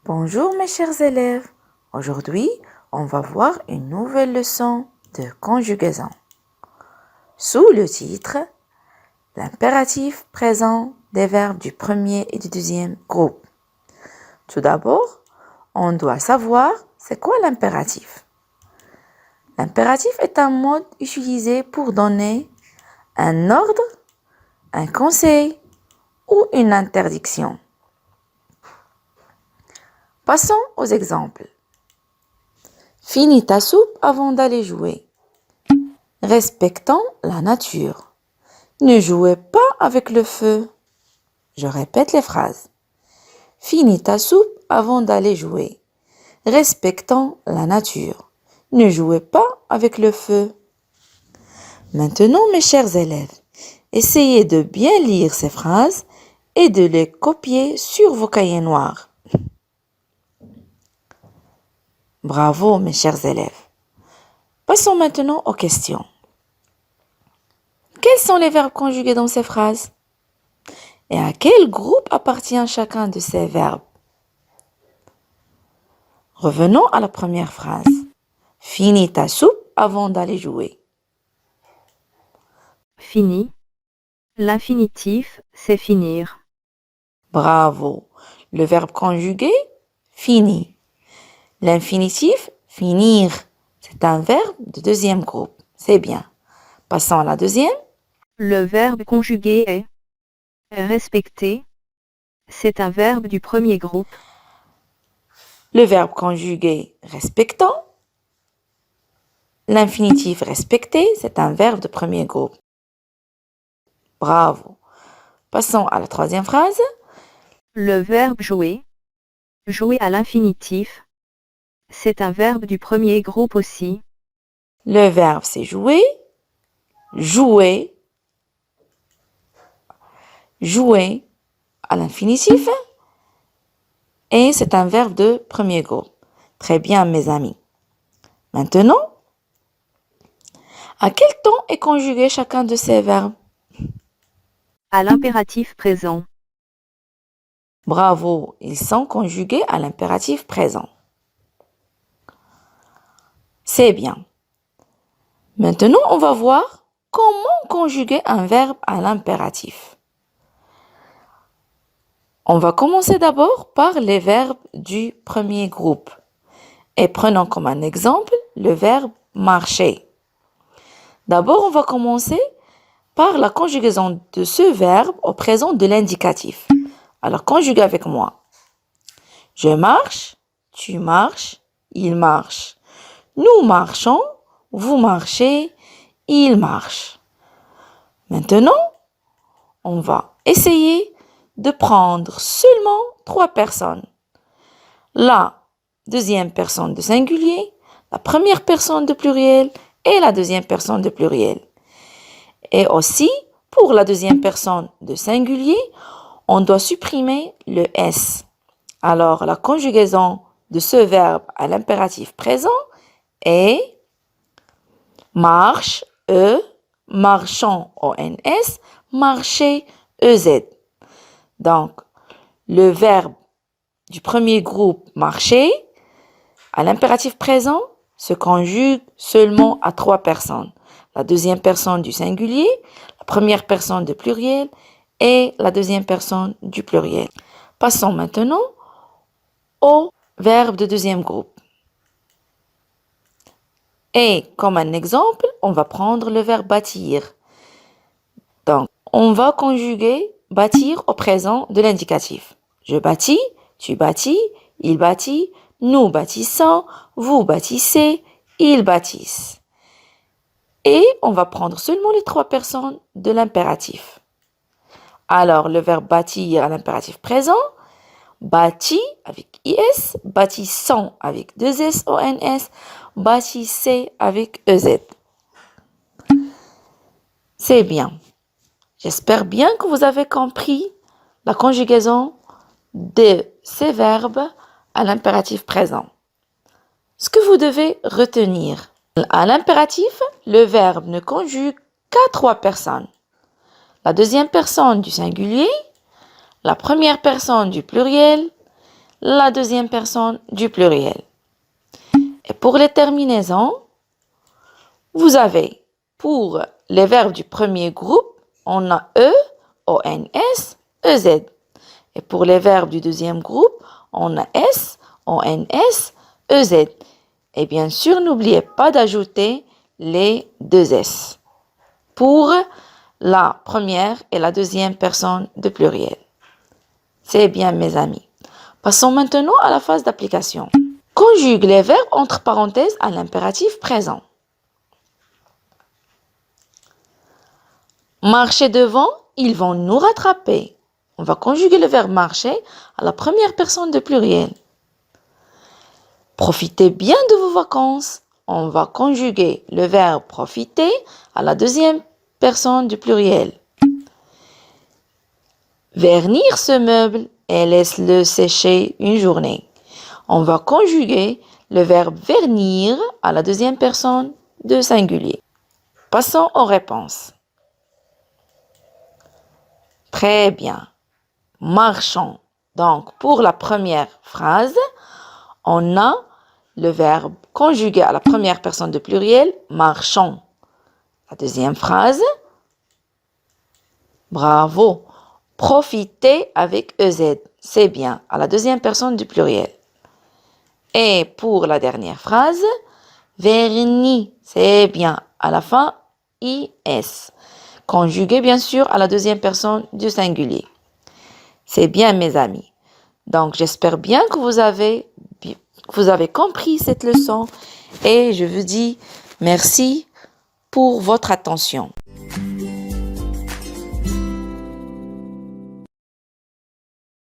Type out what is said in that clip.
Bonjour mes chers élèves, aujourd'hui on va voir une nouvelle leçon de conjugaison. Sous le titre, l'impératif présent des verbes du premier et du deuxième groupe. Tout d'abord, on doit savoir c'est quoi l'impératif. L'impératif est un mode utilisé pour donner un ordre, un conseil ou une interdiction. Passons aux exemples. Finis ta soupe avant d'aller jouer. Respectons la nature. Ne jouez pas avec le feu. Je répète les phrases. Finis ta soupe avant d'aller jouer. Respectons la nature. Ne jouez pas avec le feu. Maintenant, mes chers élèves, essayez de bien lire ces phrases et de les copier sur vos cahiers noirs. Bravo, mes chers élèves. Passons maintenant aux questions. Quels sont les verbes conjugués dans ces phrases? Et à quel groupe appartient chacun de ces verbes? Revenons à la première phrase. Finis ta soupe avant d'aller jouer. Fini. L'infinitif, c'est finir. Bravo. Le verbe conjugué, fini. L'infinitif, finir. C'est un verbe de deuxième groupe. C'est bien. Passons à la deuxième. Le verbe conjugué est respecter. C'est un verbe du premier groupe. Le verbe conjugué, respectant. L'infinitif respecter, c'est un verbe de premier groupe. Bravo. Passons à la troisième phrase. Le verbe jouer. Jouer à l'infinitif. C'est un verbe du premier groupe aussi. Le verbe, c'est jouer. Jouer. Jouer à l'infinitif. Et c'est un verbe de premier groupe. Très bien, mes amis. Maintenant, à quel temps est conjugué chacun de ces verbes? À l'impératif présent. Bravo, ils sont conjugués à l'impératif présent. C'est bien. Maintenant, on va voir comment conjuguer un verbe à l'impératif. On va commencer d'abord par les verbes du premier groupe. Et prenons comme un exemple le verbe marcher. D'abord, on va commencer par la conjugaison de ce verbe au présent de l'indicatif. Alors, conjuguez avec moi. Je marche, tu marches, il marche. Nous marchons, vous marchez, il marche. Maintenant, on va essayer de prendre seulement 3 personnes. La deuxième personne de singulier, la première personne de pluriel et la deuxième personne de pluriel. Et aussi, pour la deuxième personne de singulier, on doit supprimer le S. Alors, la conjugaison de ce verbe à l'impératif présent est marche, E, marchant, ONS, marcher, EZ. Donc, le verbe du premier groupe marcher à l'impératif présent se conjugue seulement à 3 personnes. La deuxième personne du singulier, la première personne du pluriel et la deuxième personne du pluriel. Passons maintenant au verbe de deuxième groupe. Et comme un exemple, on va prendre le verbe bâtir. Donc, on va conjuguer bâtir au présent de l'indicatif. Je bâtis, tu bâtis, il bâtit, nous bâtissons, vous bâtissez, ils bâtissent. Et on va prendre seulement les 3 personnes de l'impératif. Alors, le verbe bâtir à l'impératif présent, bâti avec IS, bâtissant avec 2S, ONS, bâtissez avec EZ. C'est bien. J'espère bien que vous avez compris la conjugaison de ces verbes à l'impératif présent. Ce que vous devez retenir. À l'impératif, le verbe ne conjugue qu'à 3 personnes. La deuxième personne du singulier, la première personne du pluriel, la deuxième personne du pluriel. Et pour les terminaisons, vous avez, pour les verbes du premier groupe, on a E, ONS, EZ. Et pour les verbes du deuxième groupe, on a S, ONS, EZ. Et bien sûr, n'oubliez pas d'ajouter les deux S pour la première et la deuxième personne de pluriel. C'est bien, mes amis. Passons maintenant à la phase d'application. Conjugue les verbes entre parenthèses à l'impératif présent. Marcher devant, ils vont nous rattraper. On va conjuguer le verbe marcher à la première personne de pluriel. Profitez bien de vos vacances. On va conjuguer le verbe profiter à la deuxième personne du pluriel. Vernir ce meuble et laisse-le sécher une journée. On va conjuguer le verbe vernir à la deuxième personne de singulier. Passons aux réponses. Très bien. Marchons. Donc, pour la première phrase, on a le verbe conjugué à la première personne de pluriel, marchons. La deuxième phrase, bravo. Profitez avec EZ. C'est bien, à la deuxième personne du pluriel. Et pour la dernière phrase, vernis. C'est bien, à la fin, IS. Conjugué, bien sûr, à la deuxième personne du singulier. C'est bien, mes amis. Donc, j'espère bien que vous avez compris cette leçon et je vous dis merci pour votre attention.